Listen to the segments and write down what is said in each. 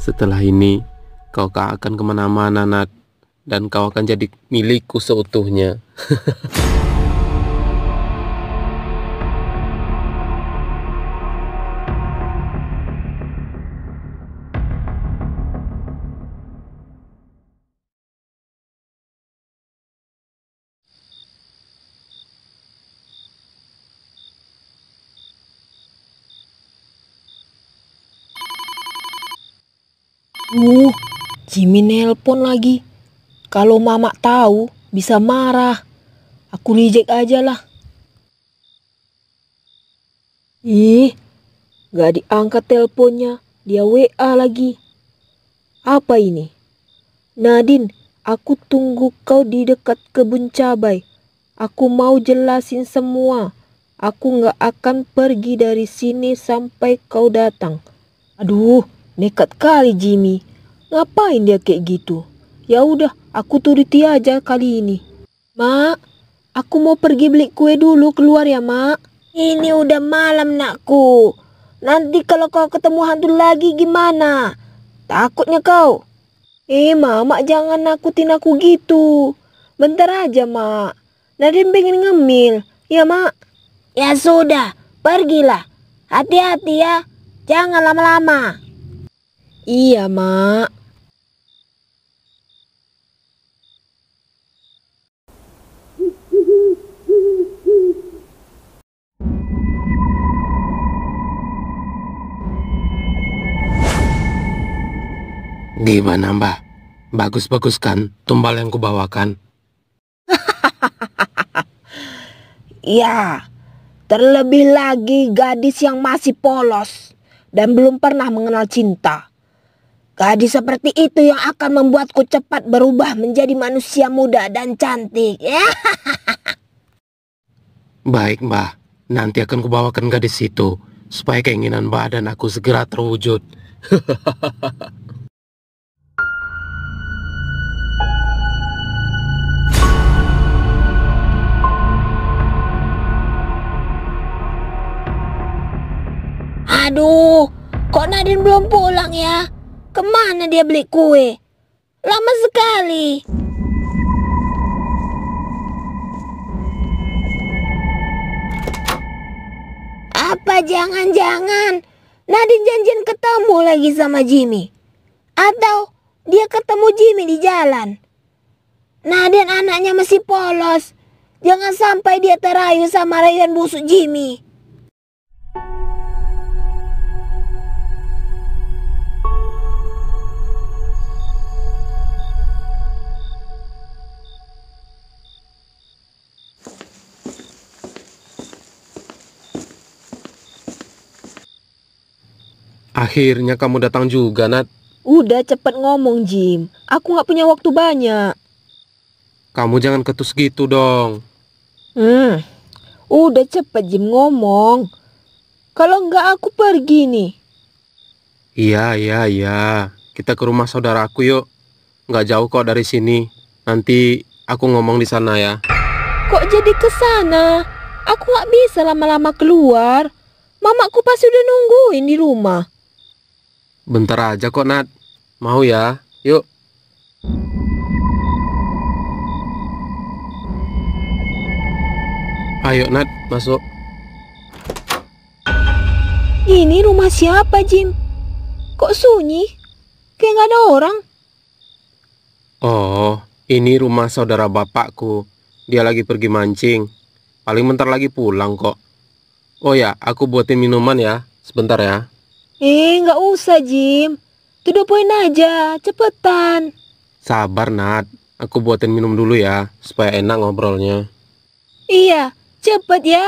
Setelah ini, kau gak akan kemana-mana, Nat. Dan kau akan jadi milikku seutuhnya. Jimmy nelpon lagi. Kalau mama tahu, bisa marah. Aku reject aja lah. Gak diangkat teleponnya. Dia WA lagi. Apa ini? Nadine, aku tunggu kau di dekat kebun cabai. Aku mau jelasin semua. Aku gak akan pergi dari sini sampai kau datang. Aduh, nekat kali Jimmy. Ngapain dia kayak gitu? Ya udah, aku turuti aja kali ini. Mak, aku mau pergi beli kue dulu keluar ya, Mak. Ini udah malam, nakku. Nanti kalau kau ketemu hantu lagi gimana? Takutnya kau. Mak, jangan nakutin aku gitu. Bentar aja, Mak. Nadine pengen ngemil. Ya, Mak. Ya sudah, pergilah. Hati-hati ya. Jangan lama-lama. Iya, Mak. Gimana, Mbak? Bagus-bagus kan tumbal yang kubawakan? Ya, terlebih lagi gadis yang masih polos dan belum pernah mengenal cinta. Gadis seperti itu yang akan membuatku cepat berubah menjadi manusia muda dan cantik. Baik, Mbak. Nanti akan kubawakan gadis itu supaya keinginan Mbak dan aku segera terwujud. Aduh, kok Nadine belum pulang ya? Kemana dia beli kue? Lama sekali. Apa jangan-jangan Nadine janjian ketemu lagi sama Jimmy? Atau dia ketemu Jimmy di jalan? Nadine anaknya masih polos. Jangan sampai dia terayu sama rayuan busuk Jimmy. Akhirnya kamu datang juga, Nat. Udah cepet ngomong, Jim. Aku gak punya waktu banyak. Kamu jangan ketus gitu dong. Udah cepet, Jim, ngomong. Kalau enggak aku pergi nih. Iya. Kita ke rumah saudaraku yuk. Nggak jauh kok dari sini. Nanti aku ngomong di sana ya. Kok jadi ke sana? Aku gak bisa lama-lama keluar. Mamaku pasti udah nungguin di rumah. Bentar aja kok, Nat. Mau ya? Yuk. Ayo, Nat, masuk. Ini rumah siapa, Jim? Kok sunyi? Kayak gak ada orang. Oh, ini rumah saudara bapakku. Dia lagi pergi mancing. Paling bentar lagi pulang kok. Oh ya, aku buatin minuman ya. Sebentar ya. Gak usah, Jim. To the point aja, cepetan. Sabar, Nat. Aku buatin minum dulu ya, supaya enak ngobrolnya. Iya, cepet ya.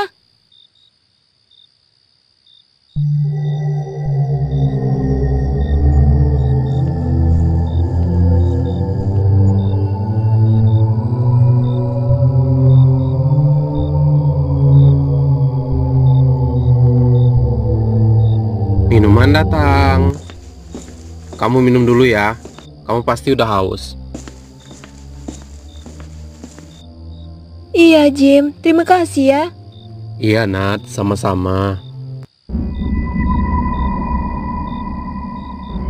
Minuman datang. Kamu minum dulu ya. Kamu pasti udah haus. Iya, Jim. Terima kasih ya. Iya, Nat. Sama-sama.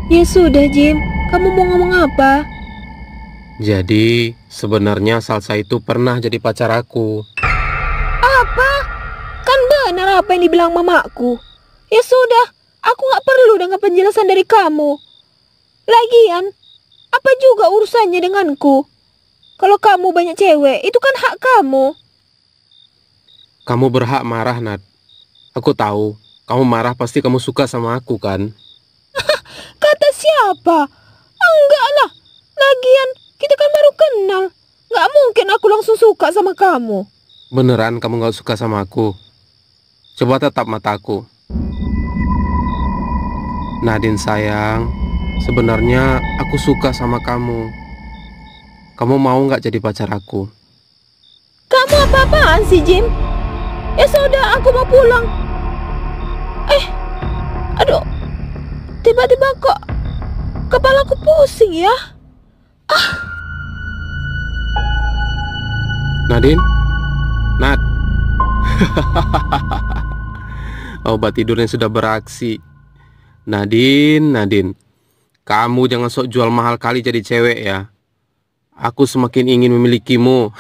Ya sudah, Jim. Kamu mau ngomong apa? Jadi sebenarnya Salsa itu pernah jadi pacar aku. Apa? Kan benar apa yang dibilang mamaku. Ya sudah, aku nggak perlu dengar penjelasan dari kamu. Lagian, apa juga urusannya denganku? Kalau kamu banyak cewek, itu kan hak kamu. Kamu berhak marah, Nat. Aku tahu, kamu marah pasti kamu suka sama aku kan? Kata siapa? Enggak lah. Lagian, kita kan baru kenal. Nggak mungkin aku langsung suka sama kamu. Beneran kamu gak suka sama aku? Coba tatap mataku. Nadine sayang, sebenarnya aku suka sama kamu. Kamu mau gak jadi pacar aku? Kamu apa-apaan sih, Jim? Ya sudah, aku mau pulang. Aduh, tiba-tiba kok kepalaku pusing ya. Nadine? Nat? Obat tidurnya sudah beraksi. Nadine, kamu jangan sok jual mahal kali jadi cewek ya. Aku semakin ingin memilikimu.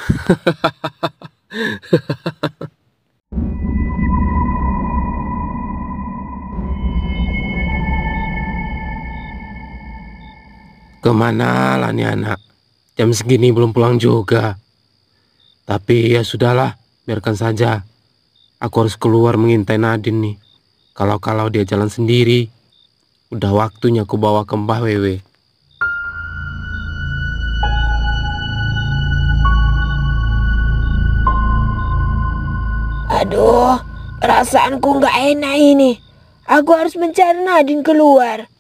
Kemana lah nih anak? Jam segini belum pulang juga. Tapi ya sudahlah, biarkan saja. Aku harus keluar mengintai Nadine nih. Kalau dia jalan sendiri, udah waktunya aku bawa ke Mbah Wewe. Aduh, perasaanku nggak enak ini. Aku harus mencari Nadine keluar.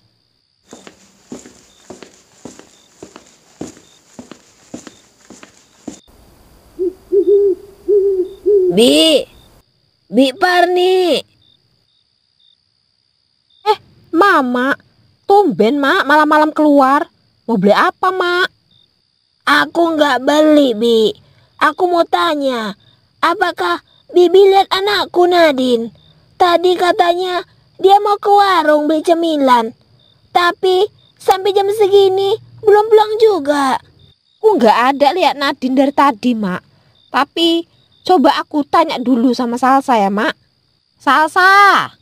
Bi Parni. Mama, tumben Mak malam-malam keluar. Mau beli apa Mak? Aku nggak beli, Bi. Aku mau tanya, apakah Bibi lihat anakku Nadine? Tadi katanya dia mau ke warung beli cemilan. Tapi sampai jam segini belum pulang juga. Aku nggak ada lihat Nadine dari tadi, Mak. Tapi coba aku tanya dulu sama Salsa ya, Mak. Salsa?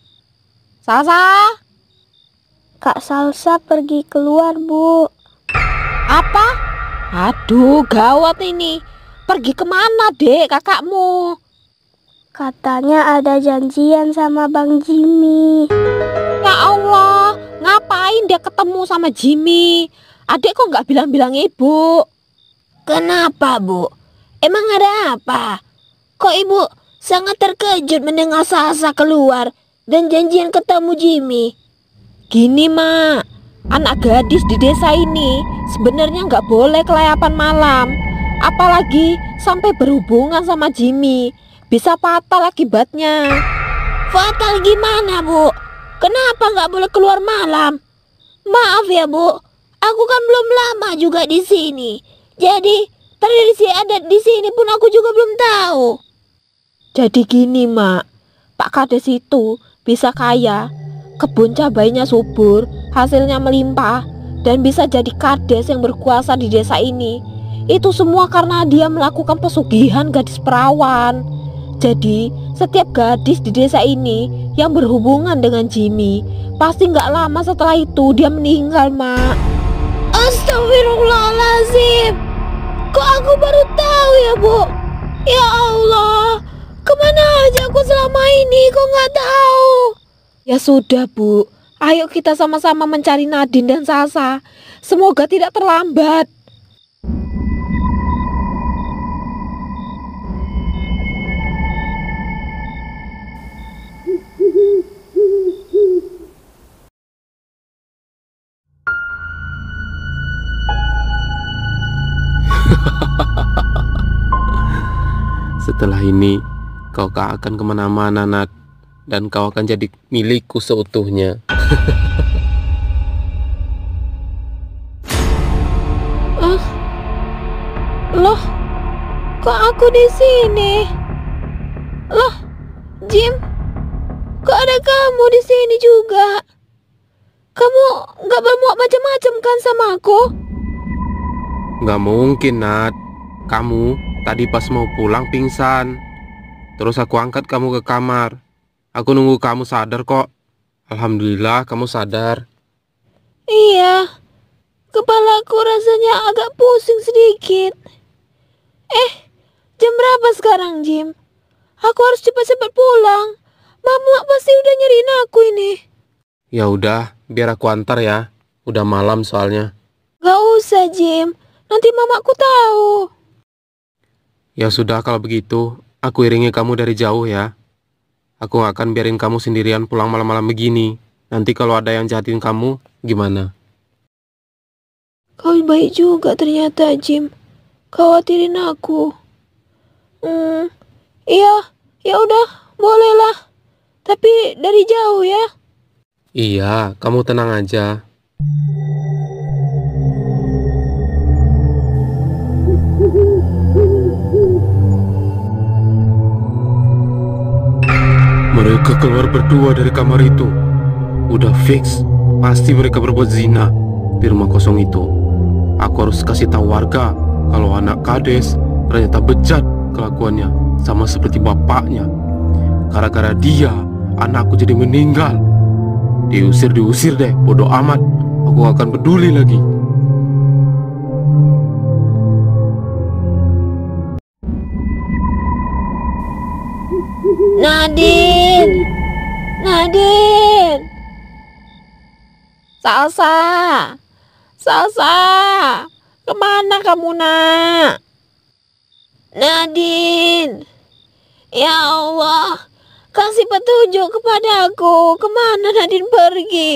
Kak Salsa pergi keluar, Bu. Apa? Aduh, gawat ini. Pergi kemana, Dek, kakakmu? Katanya ada janjian sama Bang Jimmy. Ya Allah, ngapain dia ketemu sama Jimmy? Adik kok nggak bilang-bilang ibu? Kenapa, Bu? Emang ada apa? Kok ibu sangat terkejut mendengar Salsa keluar dan janjian ketemu Jimmy? Gini, Mak. Anak gadis di desa ini sebenarnya nggak boleh kelayapan malam. Apalagi sampai berhubungan sama Jimmy. Bisa fatal akibatnya. Fatal gimana, Bu? Kenapa nggak boleh keluar malam? Maaf ya, Bu. Aku kan belum lama juga di sini. Jadi tradisi adat di sini pun aku juga belum tahu. Jadi gini, Mak. Pak Kades itu bisa kaya, kebun cabainya subur, hasilnya melimpah, dan bisa jadi kades yang berkuasa di desa ini. Itu semua karena dia melakukan pesugihan gadis perawan. Jadi setiap gadis di desa ini yang berhubungan dengan Jimmy, pasti nggak lama setelah itu dia meninggal, Mak. Astagfirullahaladzim. Kok aku baru tahu ya, Bu? Ya Allah, kemana aja aku selama ini kok nggak tahu? Ya sudah, Bu. Ayo kita sama-sama mencari Nadine dan Salsa. Semoga tidak terlambat. Setelah ini, kau gak akan kemana-mana, Nat. Dan kau akan jadi milikku seutuhnya. Loh, kok aku di sini? Loh, Jim, kok ada kamu di sini juga? Kamu nggak berbuat macam-macam kan sama aku? Nggak mungkin, Nat. Kamu tadi pas mau pulang pingsan. Terus aku angkat kamu ke kamar. Aku nunggu kamu sadar kok. Alhamdulillah kamu sadar. Iya, kepalaku rasanya agak pusing sedikit. Jam berapa sekarang, Jim? Aku harus cepat-cepat pulang. Mama pasti udah nyariin aku ini. Ya udah, biar aku antar ya. Udah malam soalnya. Gak usah, Jim. Nanti mamaku tahu. Ya sudah kalau begitu, aku iringi kamu dari jauh ya. Aku gak akan biarin kamu sendirian pulang malam-malam begini. Nanti kalau ada yang jahatin kamu, gimana? Kau baik juga ternyata, Jim. Khawatirin aku. Iya, ya udah, bolehlah. Tapi dari jauh ya. Iya, kamu tenang aja. Mereka keluar berdua dari kamar itu. Udah fix, pasti mereka berbuat zina di rumah kosong itu. Aku harus kasih tahu warga kalau anak kades ternyata bejat kelakuannya sama seperti bapaknya. Gara-gara dia, anakku jadi meninggal. Diusir deh, bodoh amat. Aku gak akan peduli lagi. Nadine! Nadine! Salsa! Salsa! Kemana kamu, nak? Nadine! Ya Allah, kasih petunjuk kepada aku. Kemana Nadine pergi?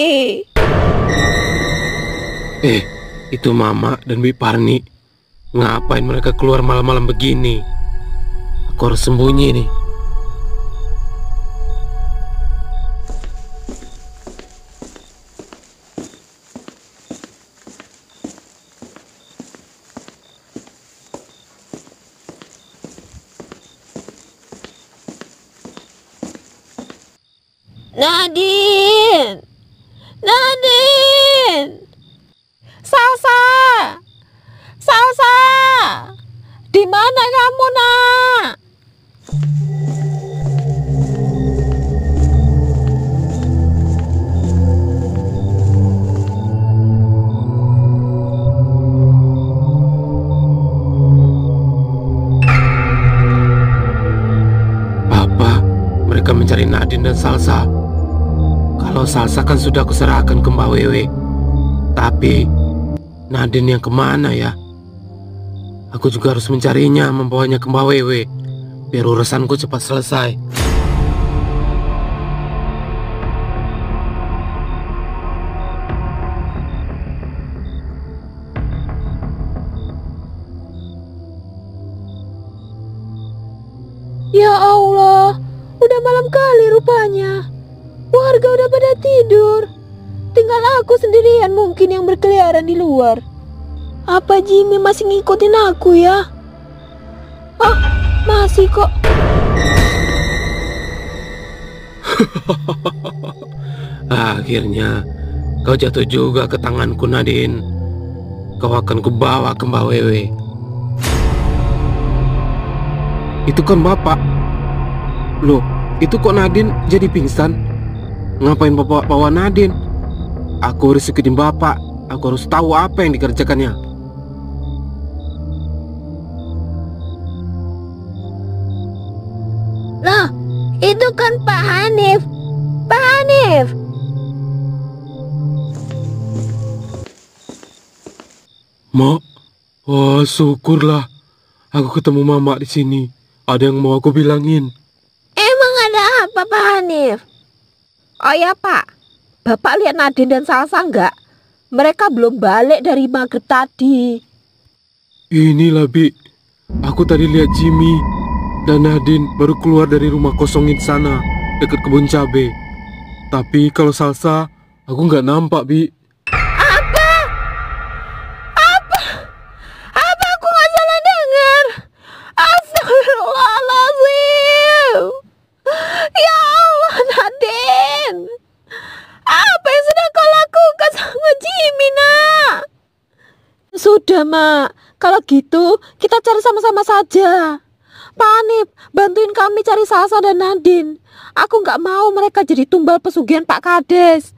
Itu Mama dan Bi Parni. Ngapain mereka keluar malam-malam begini? Aku harus sembunyi nih. Nadine! Nadine! Salsa! Salsa! Di mana kamu, nak? Apa? Mereka mencari Nadine dan Salsa. Kalau Salsa kan sudah aku serahkan ke Mbak Wewe. Tapi Nadine yang kemana ya? Aku juga harus mencarinya, membawanya ke Mbak Wewe, biar urusanku cepat selesai. Ya Allah, udah malam kali rupanya. Warga udah pada tidur. Tinggal aku sendirian mungkin yang berkeliaran di luar. Apa Jimmy masih ngikutin aku ya? Masih kok. Akhirnya kau jatuh juga ke tanganku, Nadine. Kau akan kubawa ke Mbak Wewe. Itu kan bapak. Loh, itu kok Nadine jadi pingsan? Ngapain bapak bawa Nadine? Aku harus ikutin bapak. Aku harus tahu apa yang dikerjakannya. Loh, itu kan Pak Hanif. Pak Hanif. Mak, wah syukurlah. Aku ketemu Mama di sini. Ada yang mau aku bilangin. Emang ada apa Pak Hanif? Oh ya Pak, Bapak lihat Nadine dan Salsa enggak? Mereka belum balik dari maghrib tadi. Inilah Bi, aku tadi lihat Jimmy dan Nadine baru keluar dari rumah kosongin sana dekat kebun cabe. Tapi kalau Salsa, aku nggak nampak Bi. Apa aku nggak salah dengar? Astagfirullahaladzim. Ya Allah Nadine, apa yang sudah kau lakukan? Sudah, Mak. Kalau gitu, kita cari sama-sama saja. Pak Hanif, bantuin kami cari Salsa dan Nadine. Aku nggak mau mereka jadi tumbal pesugihan Pak Kades.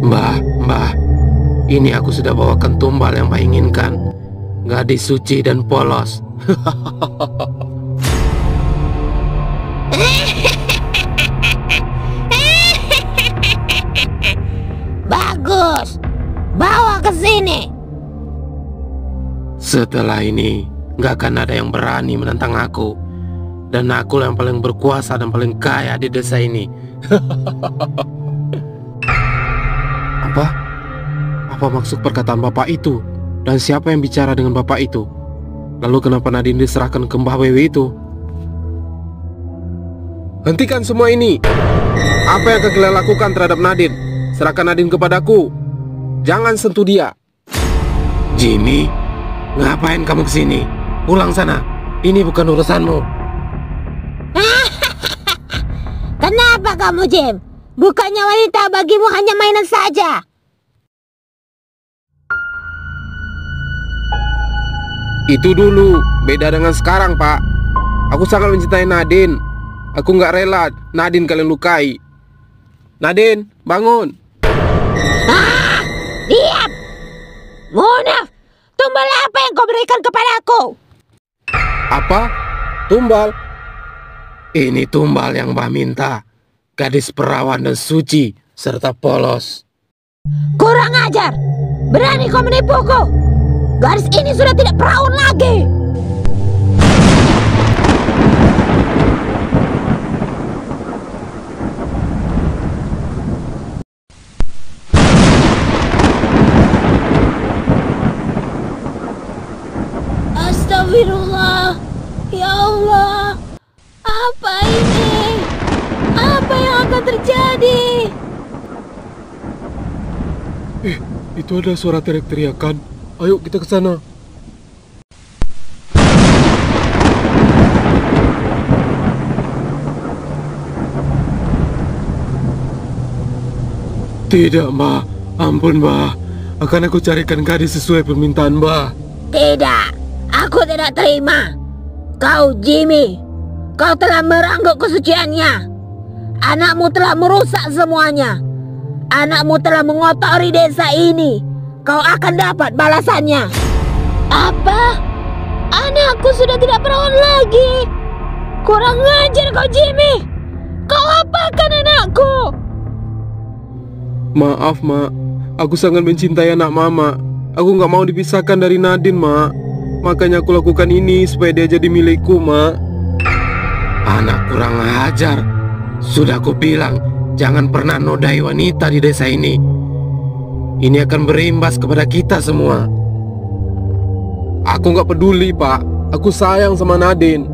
Mbah, ini aku sudah bawakan tumbal yang Mbah inginkan. Gadis suci dan polos. Bagus, bawa ke sini. Setelah ini, gak akan ada yang berani menentang aku. Dan aku yang paling berkuasa dan paling kaya di desa ini. Apa maksud perkataan bapak itu? Dan siapa yang bicara dengan bapak itu? Lalu kenapa Nadine diserahkan ke Mbah Wewe itu? Hentikan semua ini. Apa yang kalian lakukan terhadap Nadine? Serahkan Nadine kepadaku. Jangan sentuh dia. Jimmy, ngapain kamu kesini? Pulang sana. Ini bukan urusanmu. Kenapa kamu, Jim? Bukannya wanita bagimu hanya mainan saja? Itu dulu, beda dengan sekarang, Pak. Aku sangat mencintai Nadine. Aku nggak rela Nadine kalian lukai. Nadine, bangun. Diam! Munaf! Tumbal apa yang kau berikan kepadaku? Apa? Tumbal? Ini tumbal yang Mbah minta. Gadis perawan dan suci, serta polos. Kurang ajar! Berani kau menipuku? Gadis ini sudah tidak perawan lagi! Astagfirullah! Ya Allah! Apa ini? Apa yang akan terjadi? Itu ada suara teriak-teriakan. Ayo kita ke sana. Tidak, Mbah. Ampun, Mbah. Akan aku carikan gadis sesuai permintaan Mbah. Tidak, aku tidak terima. Kau Jimmy, kau telah merangkuk kesuciannya. Anakmu telah merusak semuanya. Anakmu telah mengotori desa ini. Kau akan dapat balasannya. Apa? Anakku sudah tidak perawan lagi. Kurang ngajar kau, Jimmy. Kau apakan anakku? Maaf, Mak. Aku sangat mencintai anak Mama. Aku nggak mau dipisahkan dari Nadine, Mak. Makanya aku lakukan ini supaya dia jadi milikku, Mak. Anak kurang ajar. Sudah aku bilang, jangan pernah nodai wanita di desa ini. Ini akan berimbas kepada kita semua. Aku nggak peduli, Pak. Aku sayang sama Nadine.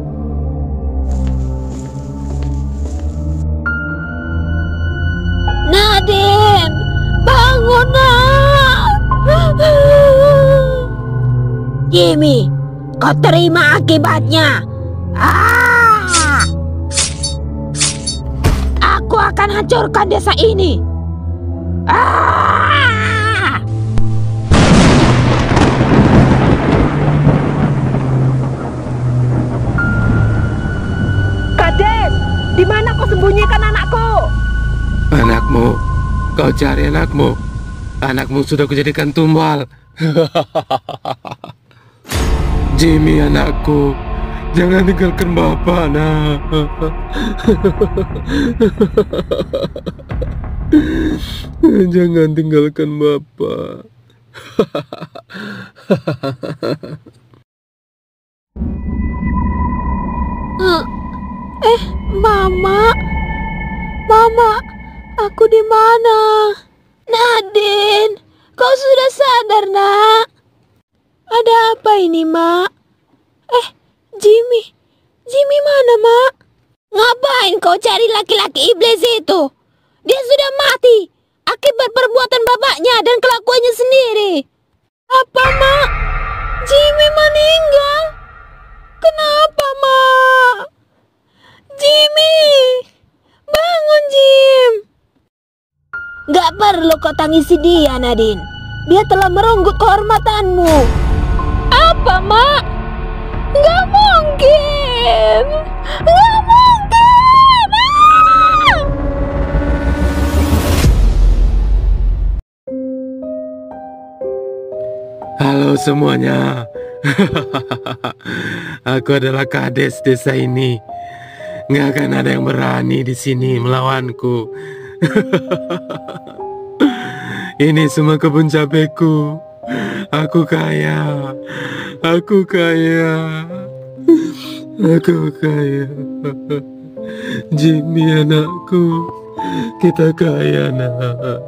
Nadine, bangun, nak. Jimmy, kau terima akibatnya. Aku akan hancurkan desa ini. Kades, di mana kau sembunyikan anakku? Anakmu, kau cari anakmu. Anakmu sudah kujadikan tumbal. Jimmy, anakku, jangan tinggalkan Bapak, nak. Jangan tinggalkan Bapak. Mama, aku di mana? Nadine, kau sudah sadar, nak? Ada apa ini, Mak? Jimmy mana, Mak? Ngapain kau cari laki-laki iblis itu? Dia sudah mati akibat perbuatan bapaknya dan kelakuannya sendiri. Apa, Mak? Jimmy meninggal? Kenapa, Mak? Jimmy! Bangun, Jim! Gak perlu kau tangisi dia, Nadine. Dia telah merenggut kehormatanmu. Apa, Mak? Gak mungkin! Gak mungkin! Ah! Halo semuanya. Aku adalah kades desa ini. Nggak akan ada yang berani di sini melawanku. Ini semua kebun cabeku. Aku kaya. Aku kaya. Aku kaya. Jimmy anakku. Kita kaya, nak.